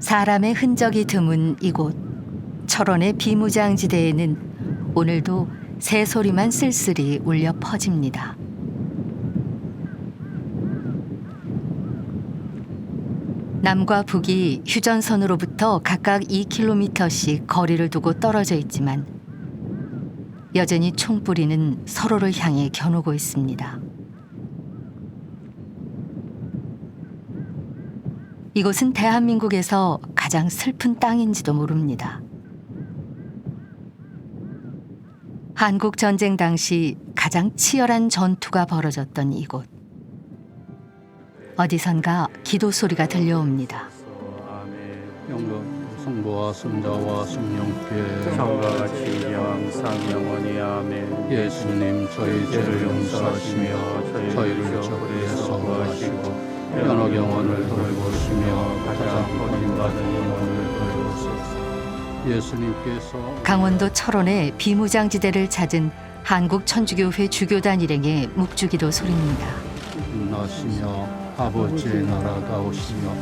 사람의 흔적이 드문 이곳 철원의 비무장지대에는 오늘도 새소리만 쓸쓸히 울려 퍼집니다. 남과 북이 휴전선으로부터 각각 2km씩 거리를 두고 떨어져 있지만 여전히 총뿌리는 서로를 향해 겨누고 있습니다. 이곳은 대한민국에서 가장 슬픈 땅인지도 모릅니다. 한국 전쟁 당시 가장 치열한 전투가 벌어졌던 이곳. 어디선가 기도 소리가 들려옵니다. 성부와 성자와 성령께 성과 같이 영상 영원히 아멘. 예수님 저희 죄를 용서하시며 저희를 저불에서 구하시고 연옥 영혼을 돌보시며 가장 버림받은 영혼을 돌보소서. 예수님께서 강원도 철원의 비무장지대를 찾은 한국천주교회 주교단 일행의 묵주기도 소리입니다. 나시며 아버지의 나라가 오시며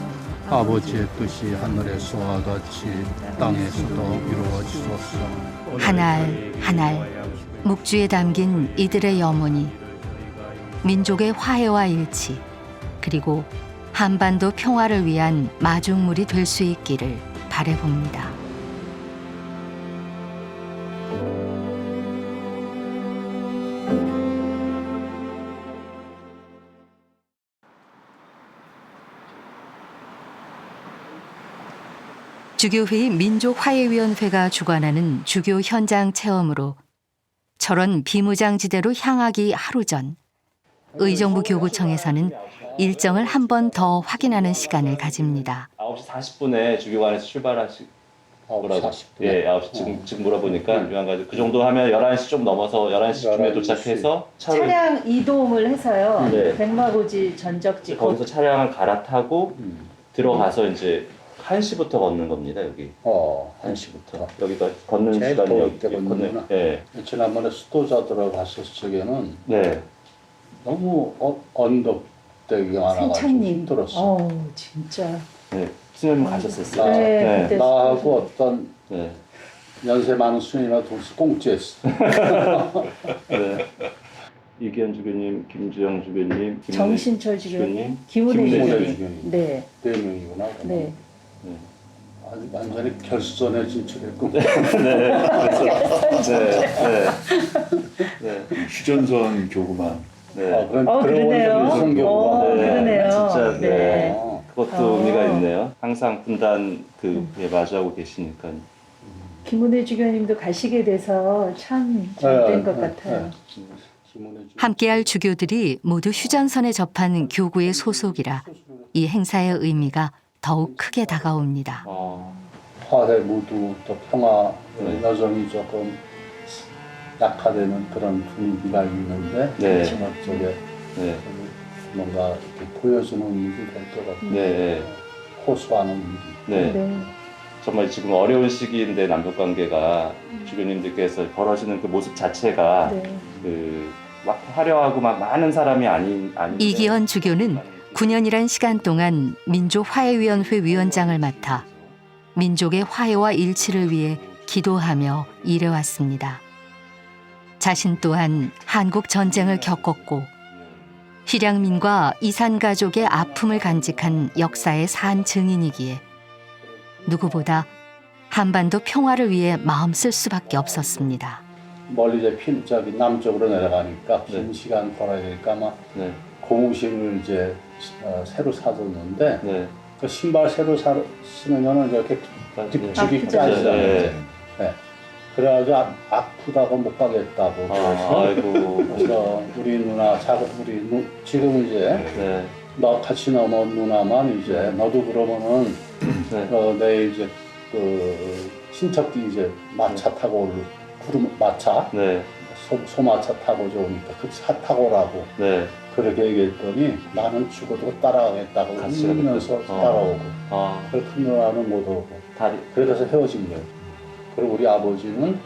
아버지의 뜻이 하늘에서와 같이 땅에서도 이루어지소서. 한 알 한 알 묵주에 담긴 이들의 염원이 민족의 화해와 일치 그리고 한반도 평화를 위한 마중물이 될 수 있기를 바라봅니다. 주교회의 민족화해위원회가 주관하는 주교 현장 체험으로 철원 비무장지대로 향하기 하루 전 의정부 교구청에서는 일정을 한 번 더 확인하는 시간을 가집니다. 9시 40분에 주교관에서 출발하시고 9시 40분. 예, 9시 지금 물어보니까 유한가지고 그 정도 하면 11시 좀 넘어서 11시쯤에 도착해서 차량 이동을 해서요. 네. 백마고지 전적지 거기서 차량을 갈아타고 들어가서 이제 1시부터 걷는 겁니다, 여기. 1시부터. 여기가 걷는 제일 시간이 더울 여기 때 걷는구나. 예. 지난번에 수도자들하고 갔을 적에는 네. 너무 언덕대기가 많아가지고 생창님. 힘들었어. 진짜. 네. 수녀님 가셨었어요. 네, 그때 나하고 어떤 네. 연세 많은 수녀나 동시 공짜했어. 네. 이기현 주교님, 김주영 주교님, 정신철 주교님, 김은혜 김은혜 주교님. 주교님. 네. 네 명이구나. 네. 아주 완전히 결선에 진출했고. 네. 그래서 네. 휴전선 교구만. 네. 그러네요. 성교구가. 그러네요. 진짜 네. 네. 그것도 의미가 있네요. 항상 분단 그 마주하고 계시니까. 김은혜 주교님도 가시게 돼서 참 잘 된 것 같아요. 함께할 주교들이 모두 휴전선에 접한 교구의 소속이라 이 행사의 의미가 더욱 크게 다가옵니다. 화해 무드 또 평화 네. 여정이 조금 약화되는 그런 분위기가 있는데 네. 마지막 쪽에 네. 뭔가 이렇게 보여주는 일이 될 것 같아요. 네. 호소하는 일이. 네. 네. 정말 지금 어려운 시기인데 남북 관계가 주교님들께서 벌어지는 그 모습 자체가 네. 그 막 화려하고 막 많은 사람이 아닌데 이기현 주교는 9년이란 시간 동안 민족화해위원회 위원장을 맡아 민족의 화해와 일치를 위해 기도하며 일해왔습니다. 자신 또한 한국 전쟁을 겪었고 hir양민과 이산 가족의 아픔을 간직한 역사의 산 증인이기에 누구보다 한반도 평화를 위해 마음 쓸 수밖에 없었습니다. 멀리 이제 저기 남쪽으로 내려가니까 긴 네. 시간 걸어야 되니까 아마 네. 고무신을 이제 새로 사줬는데 네. 그 신발 새로 신으면은 이렇게 딥죽이 네. 짜지잖아요. 네. 네. 그래가지고 아프다고 못 가겠다고. 아이고. 그래서 우리 누나 지금 이제 네. 너 같이 넘어온 누나만 이제 너도 그러면은 네. 내일 이제 그 신척기 이제 마차 타고 올 구름 마차 네. 소마차 타고 좋으니까 그 차 타고 오라고 네. 그렇게 얘기했더니 나는 죽어도 따라가겠다고 같이 울면서 가겠다. 따라오고 아. 큰 누나는 못 오고 다리. 그래서 헤어진 거예요. 그리고 우리 아버지는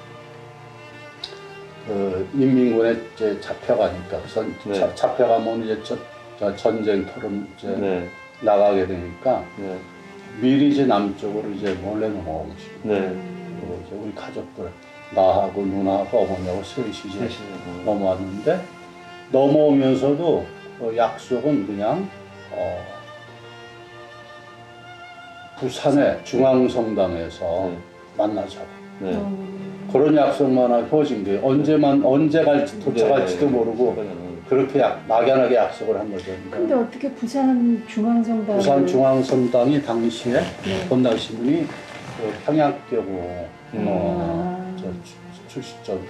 그 인민군에 이제 잡혀가니까 그래서 네. 잡혀가면 이제 전쟁터로 이제 네. 나가게 되니까 네. 미리 이제 남쪽으로 이제 몰래 넘어오고 싶어. 네. 그리고 이제 우리 가족들 나하고 누나하고 어머니하고 셋이 이제 넘어왔는데 넘어오면서도 약속은 그냥 부산의 중앙성당에서 네. 만나자고. 네. 그런 약속만 하고 헤어진 거예요. 언제 갈지 도착할지도 모르고 그렇게 막연하게 약속을 한 거죠. 근데 어떻게 부산 중앙성당 부산 중앙성당이 당시에 네. 본당 신분이 그 평양교구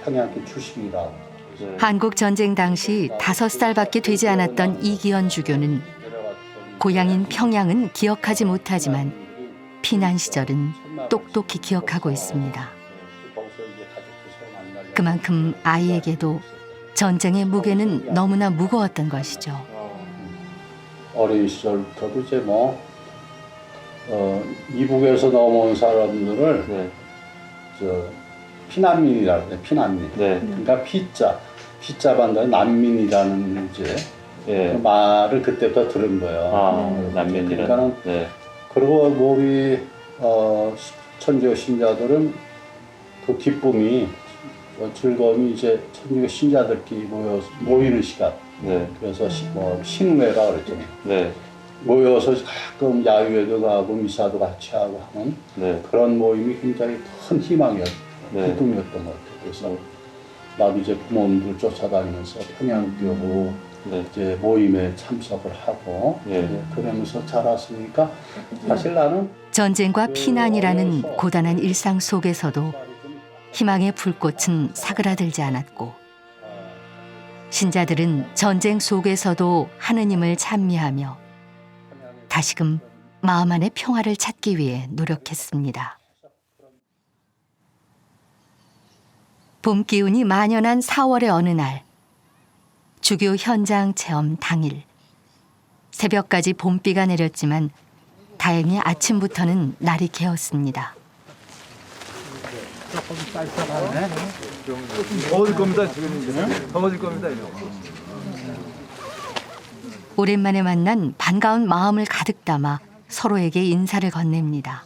평양교 출신이라고. 네. 한국 전쟁 당시 5살밖에 되지 않았던 이기현 주교는 고향인 평양은 기억하지 못하지만 피난 시절은 똑똑히 기억하고 있습니다. 그만큼 아이에게도 전쟁의 무게는 너무나 무거웠던 것이죠. 어린 시절부터도 이제 이북에서 넘어온 사람들을 네. 피난민이라고 해요. 피난민. 네. 그러니까 피자 반대 난민이라는 이제 예. 그 말을 그때부터 들은 거예요. 아, 난민이라는. 그러니까는 네. 그리고 우리 천주교 신자들은 그 기쁨이 즐거움이 이제 천주교 신자들끼리 모이는 시간. 네. 그래서 신회라 그랬잖아요. 네. 모여서 가끔 야유회도 가고 미사도 같이 하고 하는 네. 그런 모임이 굉장히 큰 희망이었던 네. 기쁨이었던 것 같아요. 그래서 나도 이제 부모님들 쫓아다니면서 평양교구 네. 이제 모임에 참석을 하고 네. 이제 그러면서 자랐으니까 사실 나는 전쟁과 피난이라는 고단한 일상 속에서도 희망의 불꽃은 사그라들지 않았고 신자들은 전쟁 속에서도 하느님을 찬미하며 다시금 마음 안의 평화를 찾기 위해 노력했습니다. 봄 기운이 만연한 4월의 어느 날 주교 현장 체험 당일 새벽까지 봄비가 내렸지만 다행히 아침부터는 날이 개었습니다. 더워질 겁니다. 지금 더워질 겁니다. 오랜만에 만난 반가운 마음을 가득 담아 서로에게 인사를 건넵니다.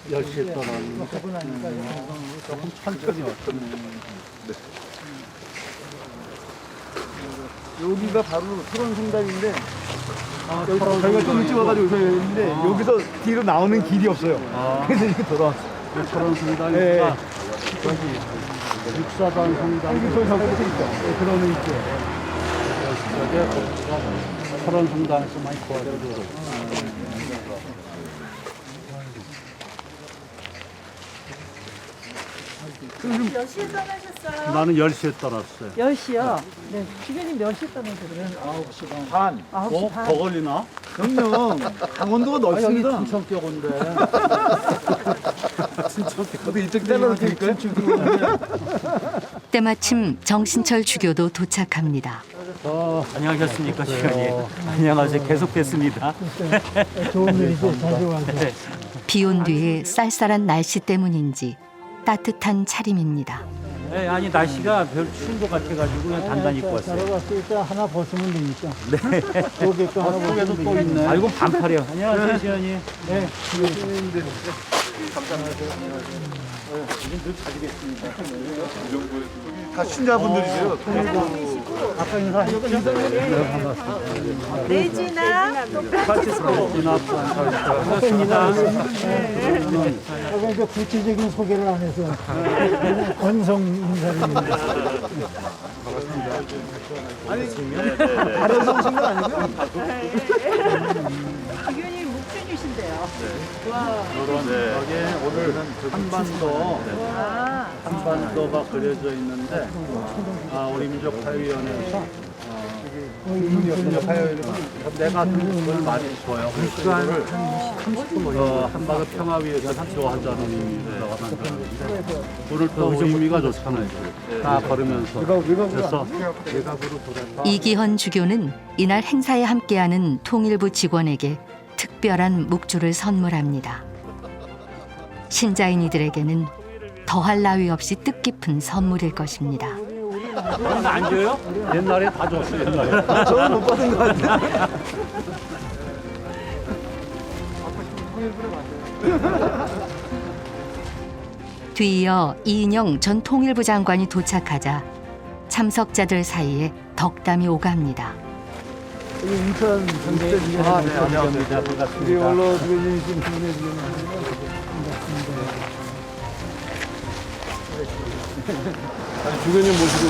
10시에 떠나는데 조금 천천히 여기가 바로 철원성당인데 저희가 좀 일찍 와가지고 있는데 여기서 뒤로 나오는 길이 없어요. 그래서 이렇게 돌아왔어요. 철원성당이니까 네. 저기 육사단 성당 여기 저기 끝에 있죠. 그러는 있죠. 철원성당에서 많이 도와주고 몇 시에 떠나셨어요? 나는 10시에 떠났어요. 10시요? 네. 주교님 몇 시에 떠나셨어요? 9시 반. 반. 9시 반. 더 걸리나? 그럼요. 강원도가 넓습니다. 친척교군데. 저도 이쪽 잘라도 될까요? 때마침 정신철 주교도 도착합니다. 안녕하셨습니까, 시간이. 안녕하세요. 계속 뵙습니다. 좋은 일이죠. 자주 와서. 비 온 뒤에 쌀쌀한 날씨 때문인지 따뜻한 차림입니다. 네, 아니 날씨가 별 추운 것 같아가지고 그냥 단단히 입고 왔어요. 들어갔으니까 하나 벗으면 되니까. 네. 여기 거 하나 벗으면 또 되니까. 있네. 아이고 반팔이요. 안녕하세요, 시간이. 네. 다 신자분들이세요. 아까 인사하셨죠? 내지나 또 그러니까 구체적인 소개를 안 해서 건성 인사를 다른 오신 건 아니고요? 주교님 목준이신데요. 여기에 오늘 한반도가 그려져 있는데 우리 민족화위원회에서 내가 그걸 많이 줘요. 그걸 한반도 평화 위해서 기도하자는 의미로 만들었는데 오늘 또 의미가 좋잖아요. 다 걸으면서 그래서 외곽으로 돌아서 이기헌 주교는 이날 행사에 함께하는 통일부 직원에게 특별한 묵주를 선물합니다. 신자인 이들에게는 더할 나위 없이 뜻깊은 선물일 것입니다. 안 줘요? 옛날에 다 줬어요. 옛날에. 저는 못 받은 것 같아요. 뒤이어 이인영 전 통일부 장관이 도착하자 참석자들 사이에 덕담이 오갑니다. 여기 인천 경제 주변 안녕하세요. 우리 반갑습니다. 원로 주변님 좀 주변해 주시면 아니, 주변님 모시고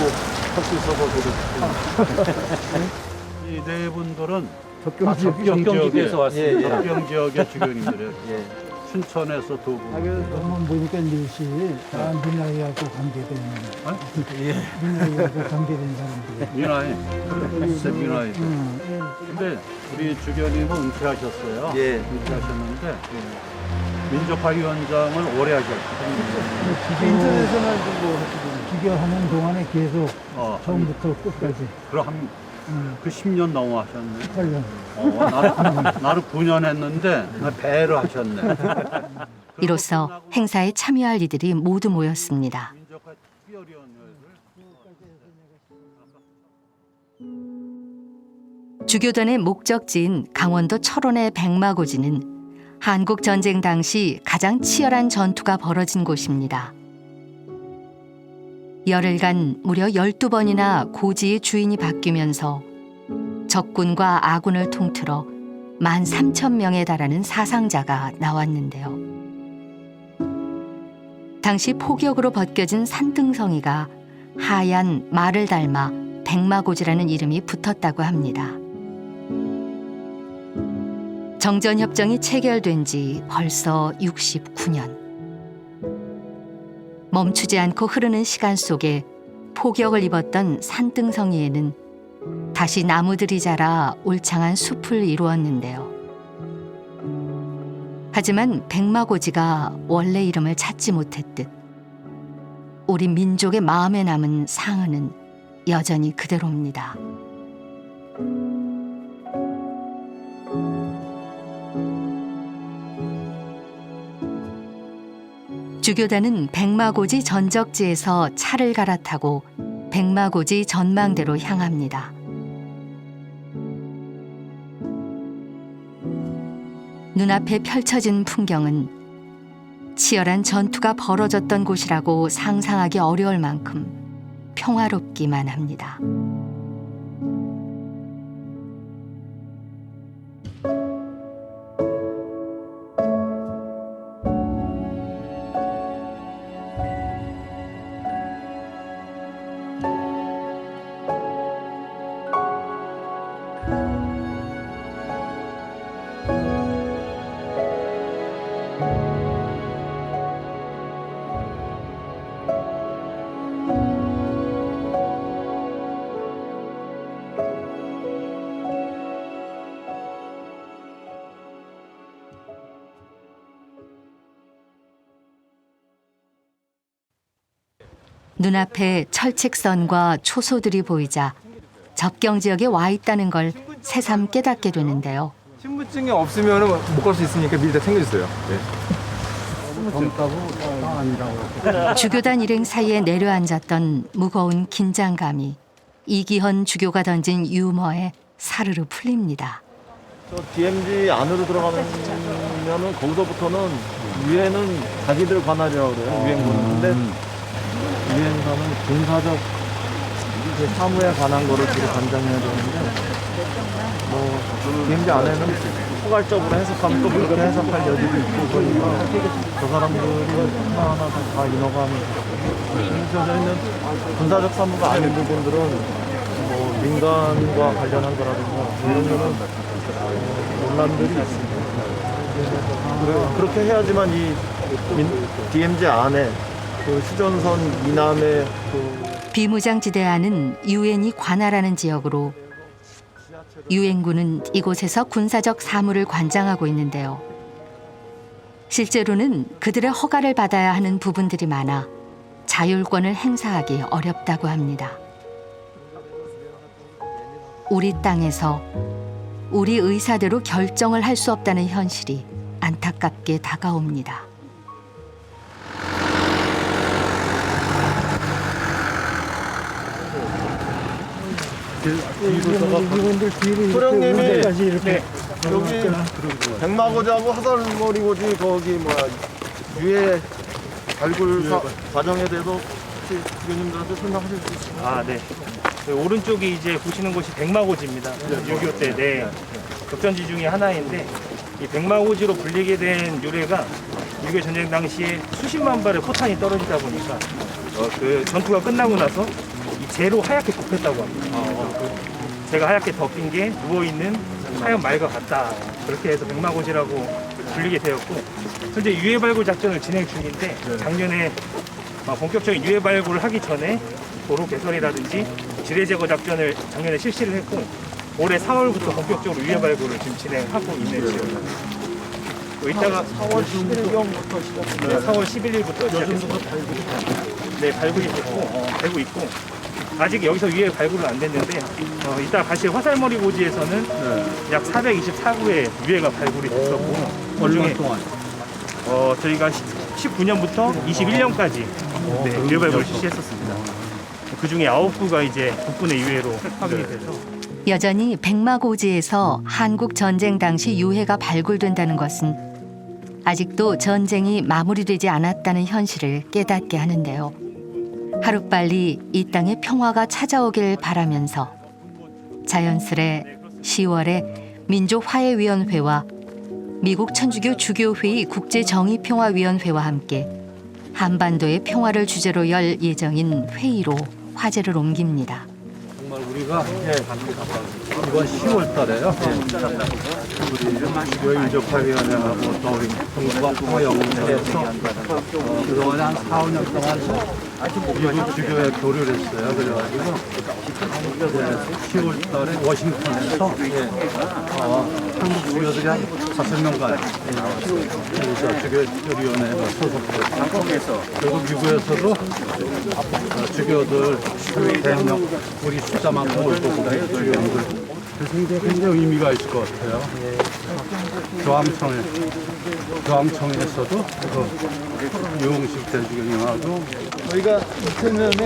할 수 있어서 저도. 이 네 분들은 적경 지역에서 왔어요. 적경 지역의 주변인들이에요. 춘천에서 두 분. 한번 보니까 이것이 다 민나이하고 관계된 민나이하고 관계된 사람들. 미나이. 글쎄, 미나이. 근데 우리 주변님은 은퇴하셨어요. 은퇴하셨는데 민족화위원장을 오래 하셨거든요. 인터넷에서는 비교하는 동안에 계속 처음부터 끝까지 그럼 그 10년 넘어 하셨네. 8년. 나는 9년 했는데 배를 하셨네. 이로써 행사에 참여할 이들이 모두 모였습니다. 민족화 특별위원회를 주교단의 목적지인 강원도 철원의 백마고지는 한국 전쟁 당시 가장 치열한 전투가 벌어진 곳입니다. 열흘간 무려 12번이나 고지의 주인이 바뀌면서 적군과 아군을 통틀어 13,000명에 달하는 사상자가 나왔는데요. 당시 포격으로 벗겨진 산등성이가 하얀 말을 닮아 백마고지라는 이름이 붙었다고 합니다. 정전협정이 체결된 지 벌써 69년. 멈추지 않고 흐르는 시간 속에 포격을 입었던 산등성이에는 다시 나무들이 자라 울창한 숲을 이루었는데요. 하지만 백마고지가 원래 이름을 찾지 못했듯 우리 민족의 마음에 남은 상흔은 여전히 그대로입니다. 주교단은 백마고지 전적지에서 차를 갈아타고 백마고지 전망대로 향합니다. 눈앞에 펼쳐진 풍경은 치열한 전투가 벌어졌던 곳이라고 상상하기 어려울 만큼 평화롭기만 합니다. 눈앞에 철책선과 초소들이 보이자 접경 지역에 와 있다는 걸 새삼 깨닫게 되는데요. 신분증이 없으면 못 갈 수 있으니까 미리 다 챙겨주세요. 주교단 일행 사이에 내려앉았던 무거운 긴장감이 이기헌 주교가 던진 유머에 사르르 풀립니다. 저 DMZ 안으로 들어가면은 거기서부터는 유엔은 자기들 관할이라고 그래요. 유엔군은. 근데 유엔사는 군사적 사무에 관한 거를 주로 관장해야 되는데 뭐 DMZ 안에는 포괄적으로 해석하면 또 그렇게 해석할 여지도 있고 그러니까 저 사람들이 하나하나 다 인허가하면 그래서 저희는 군사적 사무가 아닌 부분들은 뭐 민간과 관련한 거라든가 이런 거는 논란들이 있습니다. 그렇게 해야지만 이 DMZ 안에 그 휴전선 이남의 비무장지대 안은 유엔이 관할하는 지역으로 유엔군은 이곳에서 군사적 사무를 관장하고 있는데요. 실제로는 그들의 허가를 받아야 하는 부분들이 많아 자율권을 행사하기 어렵다고 합니다. 우리 땅에서 우리 의사대로 결정을 할 수 없다는 현실이 안타깝게 다가옵니다. 이분들 뒤로 소령님이 이렇게 여기 백마고지하고 화살머리고지 거기 뭐야 유해 발굴 과정에 대해서 혹시 주교님들한테 설명하실 수 있어요? 아, 네. 그 오른쪽이 이제 보시는 곳이 백마고지입니다. 6.25 때, 네. 격전지 중에 하나인데, 이 백마고지로 불리게 된 유래가 6.25 전쟁 당시에 수십만 발의 포탄이 떨어지다 보니까, 그 전투가 끝나고 나서 이 재로 하얗게 덮였다고 합니다. 제가 하얗게 덮인 게 누워있는 하얀 말과 같다. 그렇게 해서 백마고지라고 불리게 되었고, 현재 유해 발굴 작전을 진행 중인데, 작년에 본격적인 유해 발굴을 하기 전에 도로 개설이라든지 지뢰 제거 작전을 작년에 실시를 했고 올해 4월부터 본격적으로 유해 발굴을 지금 진행하고 있는 지역입니다. 이따가 4월 11일부터 시작합니다. 네, 4월 11일부터 시작해서 발굴이 되고 있고 아직 여기서 유해 발굴은 안 됐는데 이따 가실 화살머리 고지에서는 약 424구의 유해가 발굴이 됐었고 얼마 동안? 저희가 19년부터 21년까지 유해 발굴을 실시했었습니다. 그 중에 9구가 이제 국군의 유해로 확인이 돼서 여전히 백마고지에서 한국 전쟁 당시 유해가 발굴된다는 것은 아직도 전쟁이 마무리되지 않았다는 현실을 깨닫게 하는데요. 하루빨리 이 땅에 평화가 찾아오길 바라면서 자연스레 10월에 민족화해위원회와 미국 천주교 주교회의 국제정의평화위원회와 함께 한반도의 평화를 주제로 열 예정인 회의로 화제를 옮깁니다. 정말 우리가 이번 10월 달에요. 우리 여인족화위원회하고 또 우리 동북아평화연구소에서 그동안에 한 4, 5년 동안 미국 주교회 교류를 했어요. 그래가지고 10월 달에 워싱턴에서 한국 주교들이 한 5명간 주교위원회가 소속돼서 그리고 미국에서도 주교들 대형 우리 숫자만큼 올 거고요. 주교님들. 그래서 굉장히 의미가 있을 것 같아요. 교황청에서도 유홍식 대주교님하고 저희가 2000년에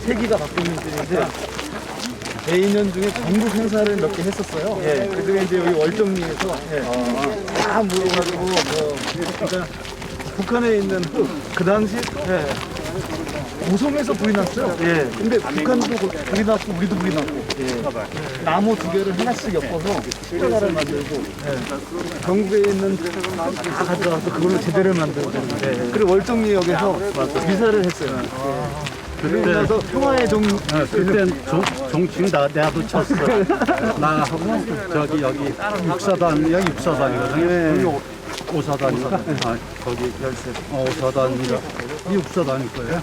세기가 바뀌는 때인데 매년 중에 전국 행사를 몇 개 했었어요. 그중에 이제 여기 월정리에서 다 모여가지고 그러니까 북한에 있는 그 당시 고성에서 불이 났어요. 근데 북한도 불이 났고 우리도 불이 났고 나무 두 개를 하나씩 엮어서 십자가를 만들고 전국에 있는 다 가져가서 그걸로 제대를 만들고 그리고 월정리역에서 미사를 했어요. 그리고 나서 평화의 종 그땐 종칭 나도 쳤어. 나하고 저기 여기 육사단이거든요. 오사단인가? 거기 오사단인가? 이 육사단일 거예요.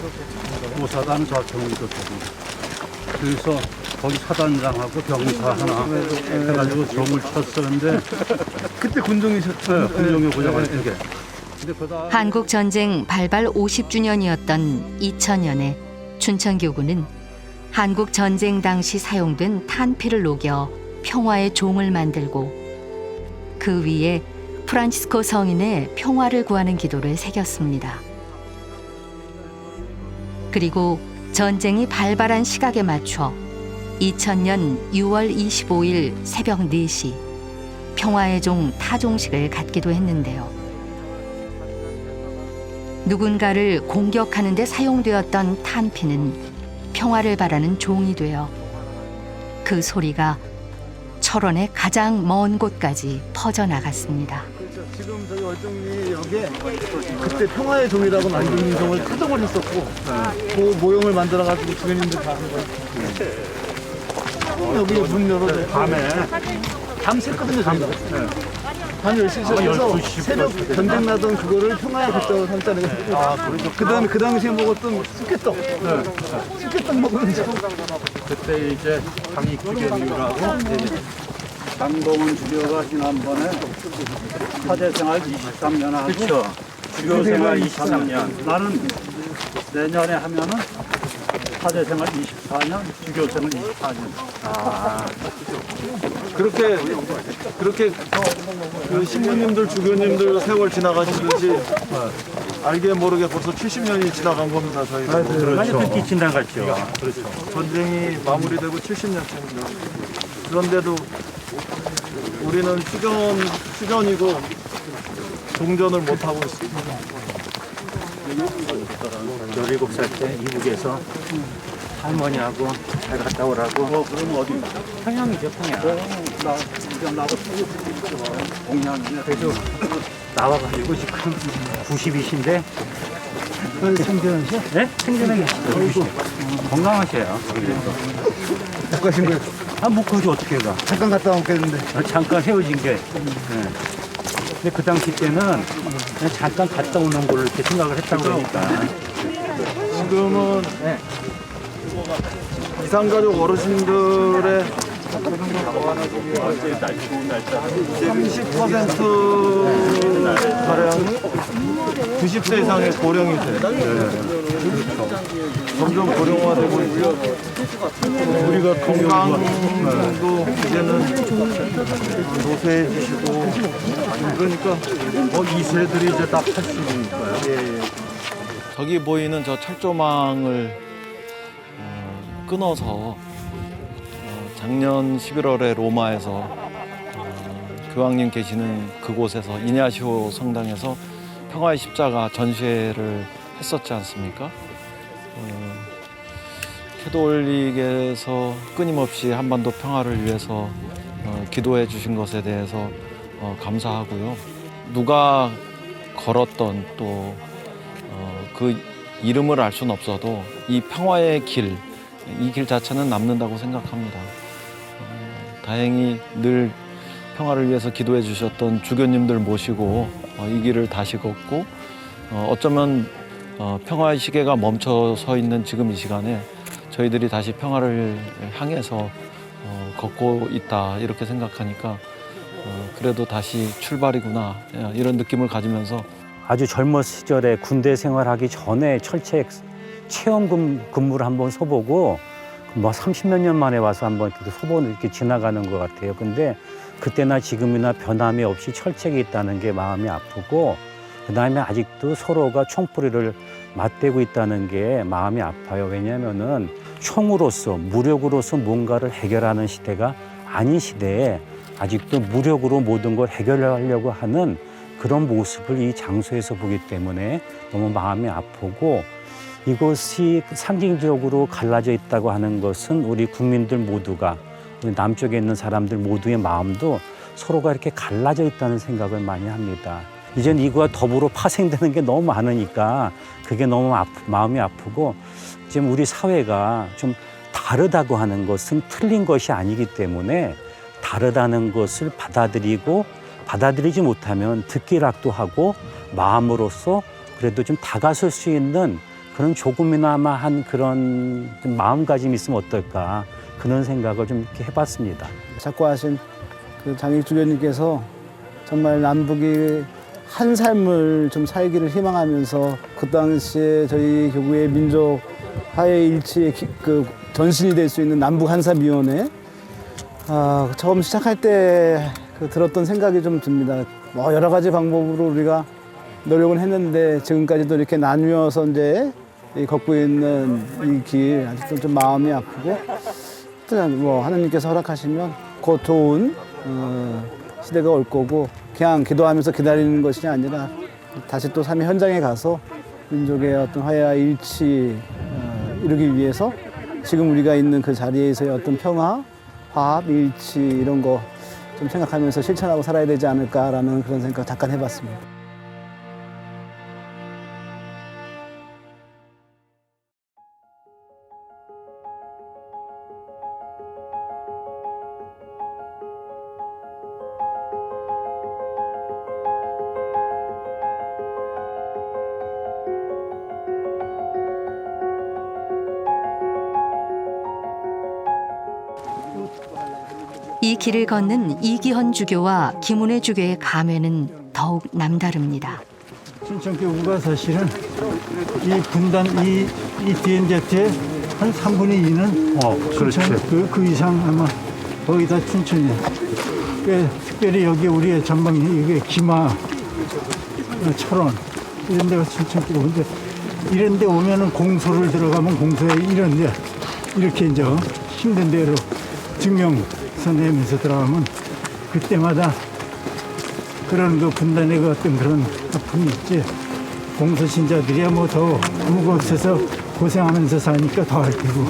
오사단은 좌청으로 되고. 그래서 거기 사단장하고 병사 하나 해가지고 종을 쳤었는데 그때 군종이셨죠? 군종이 보자마자 그게. 한국 전쟁 발발 50주년이었던 2000년에 춘천교구는 한국 전쟁 당시 사용된 탄피를 녹여 평화의 종을 만들고 그 위에 프란치스코 성인의 평화를 구하는 기도를 새겼습니다. 그리고 전쟁이 발발한 시각에 맞춰 2000년 6월 25일 새벽 4시 평화의 종 타종식을 갖기도 했는데요. 누군가를 공격하는 데 사용되었던 탄피는 평화를 바라는 종이 되어 그 소리가 철원의 가장 먼 곳까지 퍼져나갔습니다. 지금 저기 월정리역에 그때 평화의 종이라고 만든 종을 타종을 했었고 그 모형을 만들어가지고 주교님들 다 한 거예요. 여기 문 열어줘. 밤샜거든요. 저희가. 밤 10시 시작해서 새벽 전쟁 나던 그거를 평화의 빗자루 삼자를 그 당시에 먹었던 쑥개떡. 쑥개떡 먹으면서 그때 이제 장익 주교님이라고 장동원 주교가 지난번에 사제생활 23년 하고 그렇죠. 주교생활 23년. 나는 내년에 하면은 사제생활 24년, 주교생활 24년. 그렇게 그 신부님들 주교님들 세월 지나가시듯이 알게 모르게 벌써 70년이 지나간 겁니다. 저희가 완전 끼친다 같죠. 전쟁이 마무리되고 70년째입니다. 그런데도 우리는 휴전이고 종전을 못 하고 있습니다. 17살 때 이북에서 할머니하고 잘 갔다 오라고. 그러면 어디? 평양이죠, 평양. 공양이냐? 그래도 나와가지고 지금 90이신데. 생전하셔? 네? 생전에 건강하셔요. 못 가신 거예요? 못 가지 어떻게 가? 잠깐 갔다 오겠는데. 잠깐 헤어진 게. 네. 근데 그 당시 때는 그냥 잠깐 갔다 오는 걸로 이렇게 생각을 했다고 그러니까. 지금은 이산가족 어르신들의 30% 가량이 90세 이상의 고령이 돼요. 점점 고령화되고 있고요. 우리가 건강도 이제는 노쇠해지시고 그러니까 2세들이 이제 딱 80이니까요. 저기 보이는 저 철조망을 끊어서 작년 11월에 로마에서 교황님 계시는 그곳에서 이냐시오 성당에서 평화의 십자가 전시회를 했었지 않습니까? 캐톨릭에서 끊임없이 한반도 평화를 위해서 기도해 주신 것에 대해서 감사하고요. 누가 걸었던 또 그 이름을 알 수는 없어도 이 평화의 길, 이 길 자체는 남는다고 생각합니다. 다행히 늘 평화를 위해서 기도해 주셨던 주교님들 모시고 이 길을 다시 걷고 어쩌면 평화의 시계가 멈춰 서 있는 지금 이 시간에 저희들이 다시 평화를 향해서 걷고 있다 이렇게 생각하니까 그래도 다시 출발이구나 이런 느낌을 가지면서 아주 젊은 시절에 군대 생활하기 전에 철책 체험 근무를 한번 서보고 뭐 30몇 년 만에 와서 한번 서보고 이렇게 지나가는 것 같아요. 근데 그때나 지금이나 변함이 없이 철책이 있다는 게 마음이 아프고 그다음에 아직도 서로가 총뿌리를 맞대고 있다는 게 마음이 아파요. 왜냐하면은 총으로서 무력으로서 뭔가를 해결하는 시대가 아닌 시대에 아직도 무력으로 모든 걸 해결하려고 하는 그런 모습을 이 장소에서 보기 때문에 너무 마음이 아프고 이곳이 상징적으로 갈라져 있다고 하는 것은 우리 국민들 모두가 우리 남쪽에 있는 사람들 모두의 마음도 서로가 이렇게 갈라져 있다는 생각을 많이 합니다. 이젠 이거와 더불어 파생되는 게 너무 많으니까 그게 너무 마음이 아프고 지금 우리 사회가 좀 다르다고 하는 것은 틀린 것이 아니기 때문에 다르다는 것을 받아들이지 못하면 듣기락도 하고 마음으로써 그래도 좀 다가설 수 있는 그런 조금이나마 한 그런 좀 마음가짐이 있으면 어떨까 그런 생각을 좀 이렇게 해봤습니다. 자꾸 하신 그 장익 주교님께서 정말 남북이 한 삶을 좀 살기를 희망하면서 그 당시에 저희 교구의 민족 화해 일치의 그 전신이 될 수 있는 남북 한사위원회 처음 시작할 때 그 들었던 생각이 좀 듭니다. 뭐 여러 가지 방법으로 우리가 노력을 했는데 지금까지도 이렇게 나누어서 이제 걷고 있는 이 길 아직도 좀 마음이 아프고 하여튼 뭐 하나님께서 허락하시면 곧 좋은 시대가 올 거고 그냥 기도하면서 기다리는 것이 아니라 다시 또 삶의 현장에 가서 민족의 어떤 화해와 일치 이루기 위해서 지금 우리가 있는 그 자리에서의 어떤 평화, 화합, 일치 이런 거 좀 생각하면서 실천하고 살아야 되지 않을까라는 그런 생각 잠깐 해봤습니다. 이 길을 걷는 이기헌 주교와 김은혜 주교의 감회는 더욱 남다릅니다. 춘천교구가 사실은 이 분단 이 DNZ의 한 3분의 2는 춘천 그 이상 아마 거의 다 춘천이에요. 특별히 여기 우리의 전방이 이게 기마, 철원 이런 데가 춘천교구. 근데 이런 데 오면은 공소를 들어가면 공소에 이런 데 이렇게 이제 힘든 대로 증명서 내면서 들어가면 그때마다 그런 그 분단의 그 어떤 그런 아픔이 있지. 공소신자들이야 뭐 더 무곳에서 고생하면서 사니까 더 할 테고.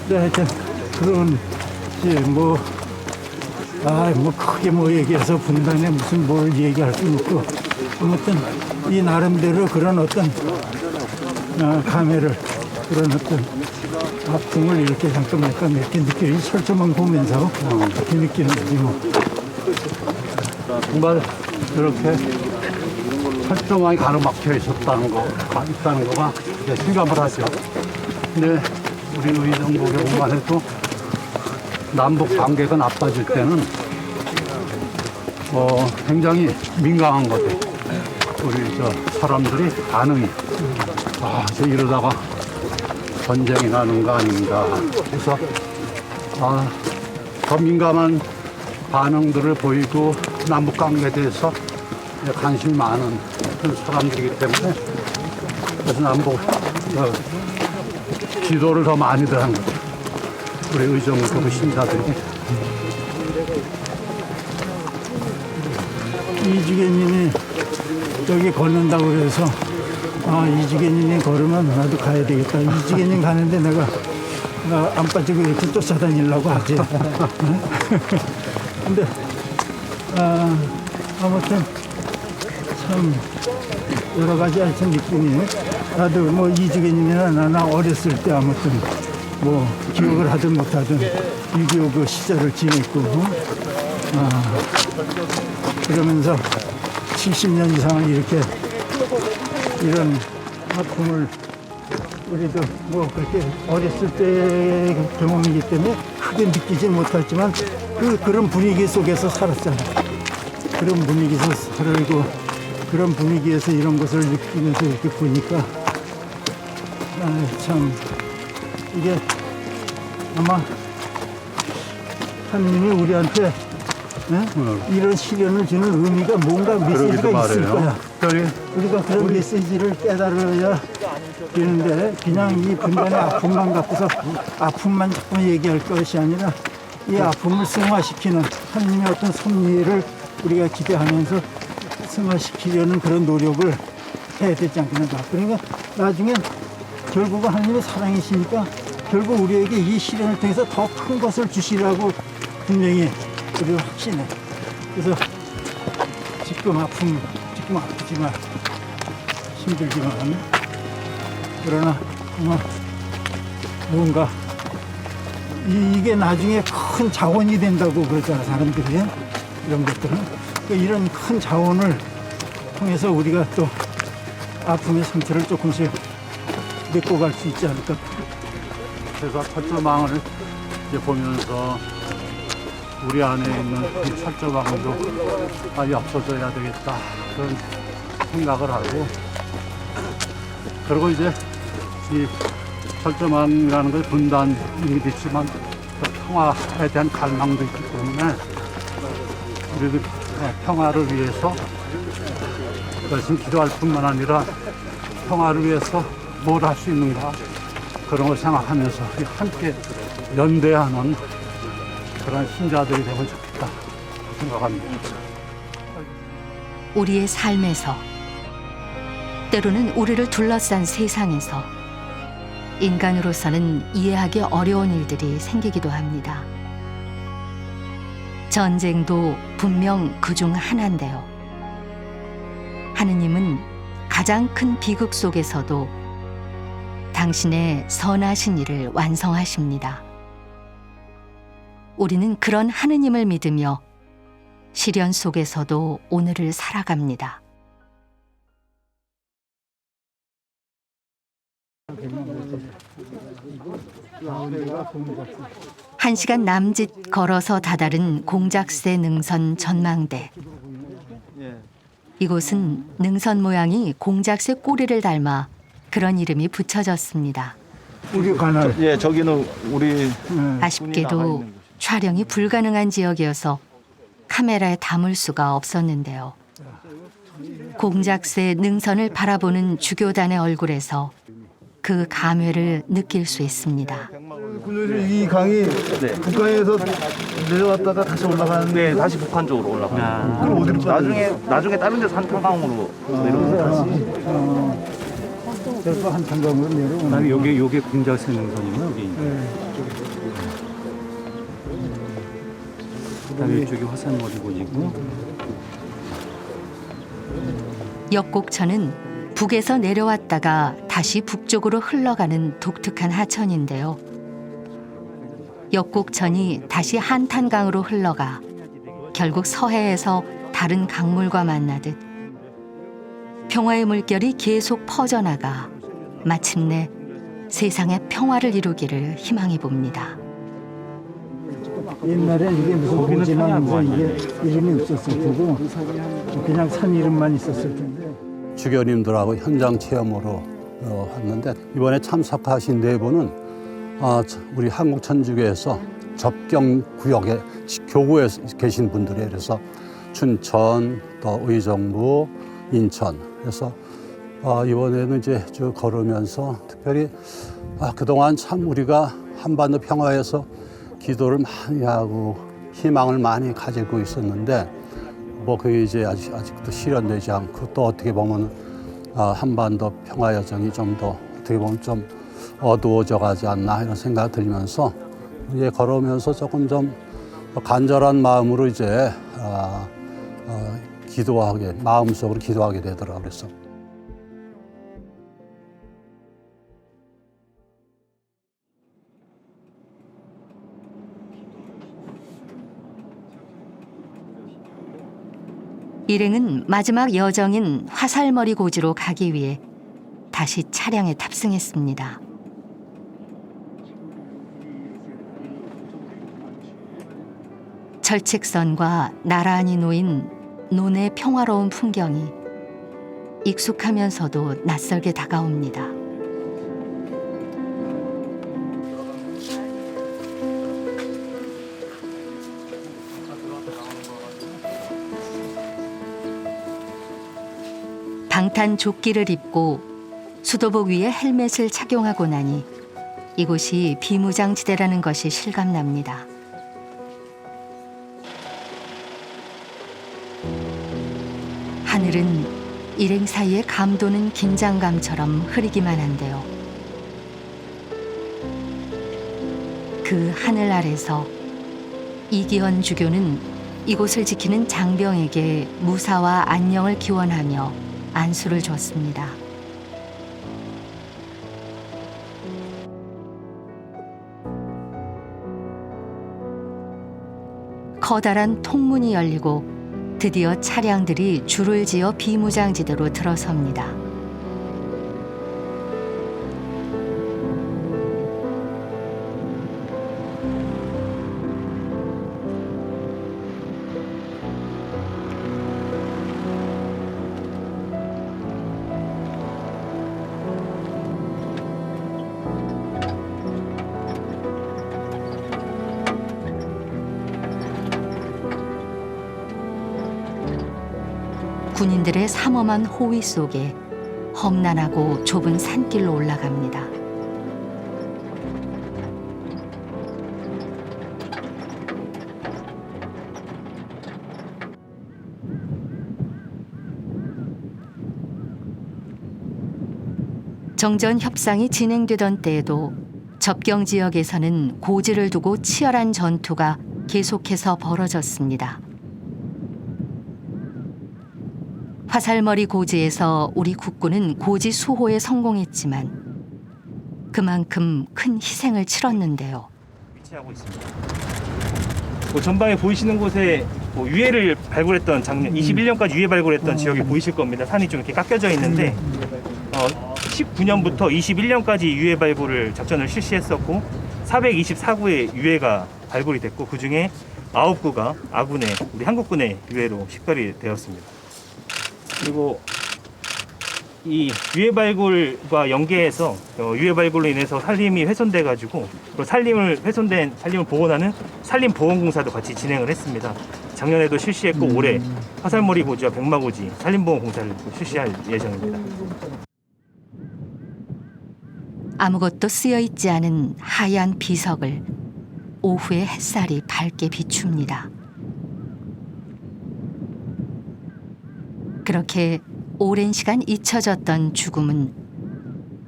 근데 하여튼 그런 이제 뭐 크게 뭐 얘기해서 분단에 무슨 뭘 얘기할 수 없고, 아무튼 이 나름대로 그런 어떤 감회를, 그런 어떤 아픔을 이렇게 잠깐 이렇게 느끼는, 철조망 보면서 이렇게 느끼는 거지 뭐. 정말 이렇게 철조망이 가로막혀 있다는 거가 실감을 하죠. 근데 우리 의정부에 오만 해도 남북 관계가 나빠질 때는 굉장히 민감한 거죠. 우리 사람들이 반응이 저 이러다가 전쟁이 나는 거 아닌가. 그래서 더 민감한 반응들을 보이고 남북 관계에 대해서 관심이 많은 그런 사람들이기 때문에, 그래서 남북 지도를 더 많이들 한 거죠. 우리 의정부 신자들이. 이주계님이 여기 걷는다고 그래서 이주계님이 걸으면 나도 가야 되겠다. 이주계님 가는데 내가 안 빠지고 이렇게 쫓아다니려고 하지. 근데 아무튼 참 여러 가지 하여튼 느낌이, 나도 뭐 이주계님이나 나나 어렸을 때 아무튼 뭐 기억을 하든 못하든 6.25 그 시절을 지냈고, 그러면서 70년 이상을 이렇게 이런 아픔을 우리도 뭐 그렇게 어렸을 때의 경험이기 때문에 크게 느끼지 못했지만 그런 분위기 속에서 살았잖아. 그런 분위기에서 살고 그런 분위기에서 이런 것을 느끼면서 이렇게 보니까 참 이게 아마 하느님이 우리한테 이런 시련을 주는 의미가 뭔가 메시지가 있을 거야. 우리가 그런 메시지를 깨달아야 되는데, 그냥 이 분단의 아픔만 갖고서 아픔만 자꾸 얘기할 것이 아니라 이 아픔을 승화시키는 하느님의 어떤 섭리를 우리가 기대하면서 승화시키려는 그런 노력을 해야 되지 않겠는가. 그러니까 나중엔 결국은 하느님의 사랑이시니까 결국 우리에게 이 시련을 통해서 더 큰 것을 주시라고 분명히 우리가 확신해. 그래서 지금 아프지만 힘들지만 그러나 뭔가 이게 나중에 큰 자원이 된다고 그러잖아, 사람들이. 이런 것들은 이런 큰 자원을 통해서 우리가 또 아픔의 상처를 조금씩 메꿔갈 수 있지 않을까. 그래서 철조망을 이제 보면서 우리 안에 있는 이 철조망도 빨리 없어져야 되겠다, 그런 생각을 하고, 그리고 이제 이 철조망이라는 건 분단이 있지만 평화에 대한 갈망도 있기 때문에 우리도 평화를 위해서 열심히 기도할 뿐만 아니라 평화를 위해서 뭘 할 수 있는가, 그런 걸 생각하면서 함께 연대하는 그런 신자들이 되면 좋겠다 생각합니다. 우리의 삶에서, 때로는 우리를 둘러싼 세상에서 인간으로서는 이해하기 어려운 일들이 생기기도 합니다. 전쟁도 분명 그중 하나인데요. 하느님은 가장 큰 비극 속에서도 당신의 선하신 일을 완성하십니다. 우리는 그런 하느님을 믿으며 시련 속에서도 오늘을 살아갑니다. 1시간 남짓 걸어서 다다른 공작새 능선 전망대. 이곳은 능선 모양이 공작새 꼬리를 닮아 그런 이름이 붙여졌습니다. 우리 관할. 예, 저기는 우리 아쉽게도 촬영이 불가능한 지역이어서 카메라에 담을 수가 없었는데요. 공작새 능선을 바라보는 주교단의 얼굴에서 그 감회를 느낄 수 있습니다. 이 강이 북한에서 내려왔다가 다시 올라가는. 네, 다시 북한 쪽으로 올라가요. 그럼 어디로 나중에 다른 데서 한탄강으로 내려오고 그래서 한탄강으로 내려오는. 아니 요게 공자세능선이구나 여기. 그다음에 이쪽이 화산머리고지고. 역곡천은 북에서 내려왔다가 다시 북쪽으로 흘러가는 독특한 하천인데요. 역곡천이 다시 한탄강으로 흘러가 결국 서해에서 다른 강물과 만나듯 평화의 물결이 계속 퍼져나가 마침내 세상에 평화를 이루기를 희망해 봅니다. 옛날에 이게 무슨 고지나 무슨 이게 이름이 없었을 테고 그냥 산 이름만 있었을 텐데. 주교님들하고 현장 체험으로 왔는데 이번에 참석하신 네 분은 우리 한국천주교에서 접경 구역에 교구에 계신 분들이에요. 그래서 춘천, 또 의정부, 인천. 그래서 이번에는 이제 쭉 걸으면서 특별히 그동안 참 우리가 한반도 평화에서 기도를 많이 하고 희망을 많이 가지고 있었는데 뭐 그게 이제 아직도 실현되지 않고 또 어떻게 보면 한반도 평화 여정이 좀 더 어떻게 보면 좀 어두워져 가지 않나 이런 생각이 들면서 이제 걸으면서 조금 좀 간절한 마음으로 이제 기도하게 마음속으로 기도하게 되더라고요. 그래서 일행은 마지막 여정인 화살머리 고지로 가기 위해 다시 차량에 탑승했습니다. 철책선과 나란히 놓인 논의 평화로운 풍경이 익숙하면서도 낯설게 다가옵니다. 방탄 조끼를 입고 수도복 위에 헬멧을 착용하고 나니 이곳이 비무장지대라는 것이 실감납니다. 하늘은 일행 사이에 감도는 긴장감처럼 흐리기만 한데요. 그 하늘 아래서 이기헌 주교는 이곳을 지키는 장병에게 무사와 안녕을 기원하며 안수를 줬습니다. 커다란 통문이 열리고 드디어 차량들이 줄을 지어 비무장지대로 들어섭니다. 군인들의 삼엄한 호위 속에 험난하고 좁은 산길로 올라갑니다. 정전 협상이 진행되던 때에도 접경 지역에서는 고지를 두고 치열한 전투가 계속해서 벌어졌습니다. 화살머리 고지에서 우리 국군은 고지 수호에 성공했지만 그만큼 큰 희생을 치렀는데요. 위치하고 있습니다. 전방에 보이시는 곳에 유해를 발굴했던 작년 21년까지 유해 발굴했던 지역이 보이실 겁니다. 산이 좀 이렇게 깎여져 있는데 19년부터 21년까지 유해 발굴을 작전을 실시했었고 424구의 유해가 발굴이 됐고 그 중에 9구가 아군의 우리 한국군의 유해로 식별이 되었습니다. 그리고 이 유해 발굴과 연계해서 유해 발굴로 인해서 산림이 훼손돼 가지고 훼손된 산림을 복원하는 산림보건공사도 같이 진행을 했습니다. 작년에도 실시했고 올해 화살머리 고지와 백마고지 산림보건공사를 실시할 예정입니다. 아무것도 쓰여 있지 않은 하얀 비석을 오후의 햇살이 밝게 비춥니다. 그렇게 오랜 시간 잊혀졌던 죽음은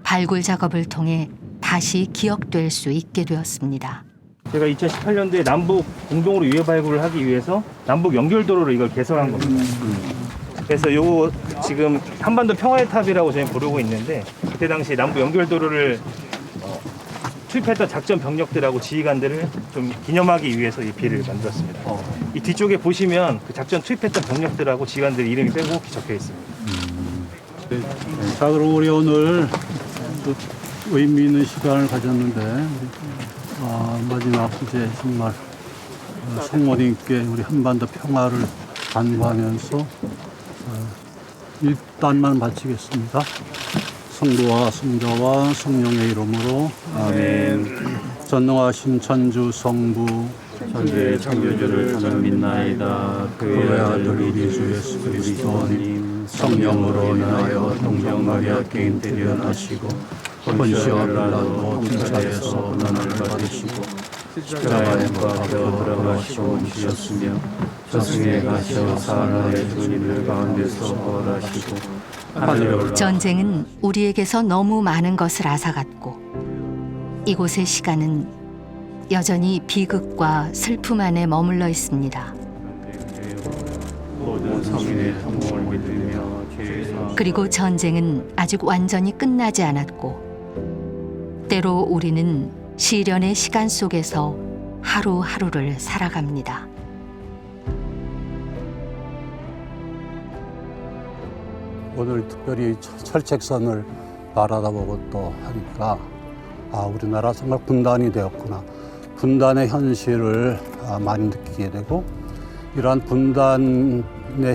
발굴 작업을 통해 다시 기억될 수 있게 되었습니다. 제가 2018년도에 남북 공동으로 유해 발굴을 하기 위해서 남북 연결도로로 이걸 개설한 겁니다. 그래서 요 지금 한반도 평화의 탑이라고 저희 부르고 있는데, 그때 당시 남북 연결도로를 투입했던 작전 병력들하고 지휘관들을 좀 기념하기 위해서 이 비를 만들었습니다. 이 뒤쪽에 보시면 그 작전 투입했던 병력들하고 지휘관들 이름이 빼곡히 적혀 있습니다. 자, 그럼 우리 오늘 의미 있는 시간을 가졌는데 마지막 이제 정말 성모님께 우리 한반도 평화를 간구하면서 1단만 바치겠습니다. 성부와 성자와 성령의 이름으로 아멘. 전능하신 천주 성부 천주의 창조주를 저는 믿나이다. 그의 아들 우리 주 예수 그리스도님 성령으로 인하여 동정마리아께 인태리어나시고 본시와 빌라도 등차에서 고난을 받으시고 십자가에 못 박혀 들어가시고 죽으셨으며 저승에 가셔 사하나의 주님을 가운데서 부활하시고 하늘에 올라. 전쟁은 우리에게서 너무 많은 것을 앗아갔고 이곳의 시간은 여전히 비극과 슬픔 안에 머물러 있습니다. 모든 성인의 성공을 믿으며 죄의 사 그리고 전쟁은 아직 완전히 끝나지 않았고 때로 우리는 시련의 시간 속에서 하루하루를 살아갑니다. 오늘 특별히 철책선을 바라다보고 또 하니까 우리나라 정말 분단이 되었구나. 분단의 현실을 많이 느끼게 되고 이러한 분단의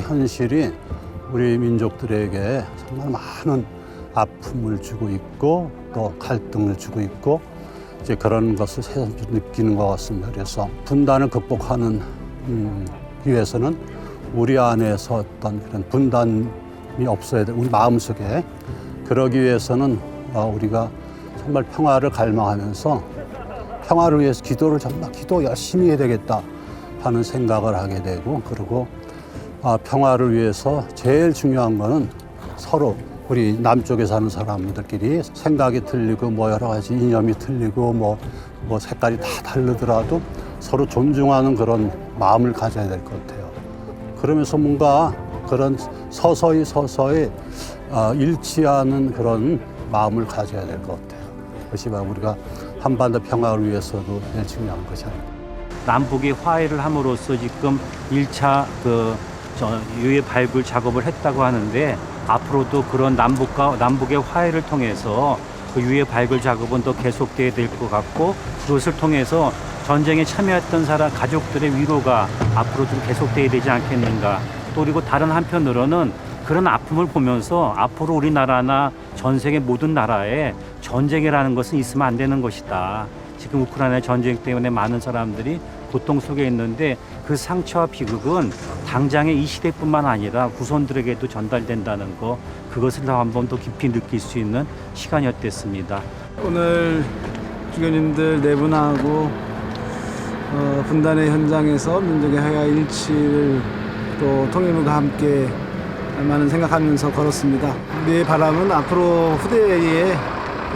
현실이 우리 민족들에게 정말 많은 아픔을 주고 있고 또 갈등을 주고 있고 이제 그런 것을 새삼 느끼는 것 같습니다. 그래서 분단을 극복하는 위해서는 우리 안에서 어떤 그런 분단이 없어야 돼. 우리 마음속에. 그러기 위해서는 우리가 정말 평화를 갈망하면서 평화를 위해서 기도 열심히 해야 되겠다 하는 생각을 하게 되고, 그리고 평화를 위해서 제일 중요한 거는 서로 우리 남쪽에 사는 사람들끼리 생각이 틀리고 뭐 여러 가지 이념이 틀리고 뭐 색깔이 다 다르더라도 서로 존중하는 그런 마음을 가져야 될 것 같아요. 그러면서 뭔가 그런 서서히 일치하는 그런 마음을 가져야 될 것 같아요. 그것이 바로 우리가 한반도 평화를 위해서도 제일 중요한 것이 아닙니다. 남북이 화해를 함으로써 지금 1차 유해 발굴 작업을 했다고 하는데 앞으로도 그런 남북의 화해를 통해서 그 유해 발굴 작업은 더 계속돼야 될 것 같고 그것을 통해서 전쟁에 참여했던 가족들의 위로가 앞으로 좀 계속돼야 되지 않겠는가. 또 그리고 다른 한편으로는 그런 아픔을 보면서 앞으로 우리나라나 전 세계 모든 나라에 전쟁이라는 것은 있으면 안 되는 것이다. 지금 우크라이나 전쟁 때문에 많은 사람들이 고통 속에 있는데 그 상처와 비극은 당장의 이 시대뿐만 아니라 후손들에게도 전달된다는 거, 그것을 한번 더 깊이 느낄 수 있는 시간이었겠습니다. 오늘 주교님들 네 분하고 분단의 현장에서 민족의 화해와 일치를 또 통일부가 함께 많은 생각하면서 걸었습니다. 우리의 바람은 앞으로 후대에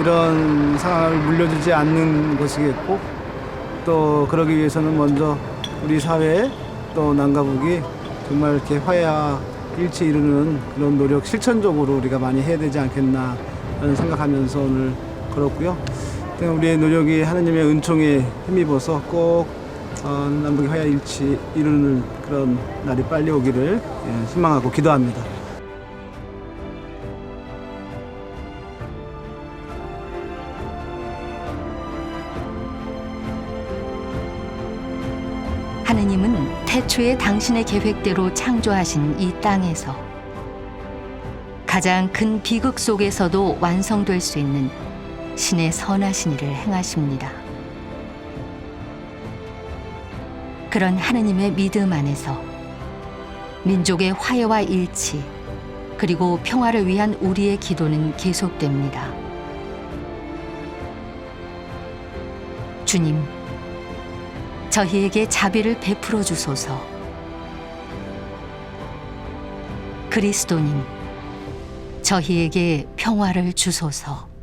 이런 상황을 물려주지 않는 것이겠고 또 그러기 위해서는 먼저 우리 사회 또 남과 북이 정말 이렇게 화해와 일치 이루는 그런 노력 실천적으로 우리가 많이 해야 되지 않겠나 하는 생각하면서 오늘 걸었고요. 우리의 노력이 하느님의 은총에 힘입어서 꼭 남북의 화해와 일치 이루는 그런 날이 빨리 오기를 희망하고 기도합니다. 하느님은 태초에 당신의 계획대로 창조하신 이 땅에서 가장 큰 비극 속에서도 완성될 수 있는 신의 선하신 일을 행하십니다. 그런 하느님의 믿음 안에서 민족의 화해와 일치 그리고 평화를 위한 우리의 기도는 계속됩니다. 주님, 저희에게 자비를 베풀어 주소서. 그리스도님, 저희에게 평화를 주소서.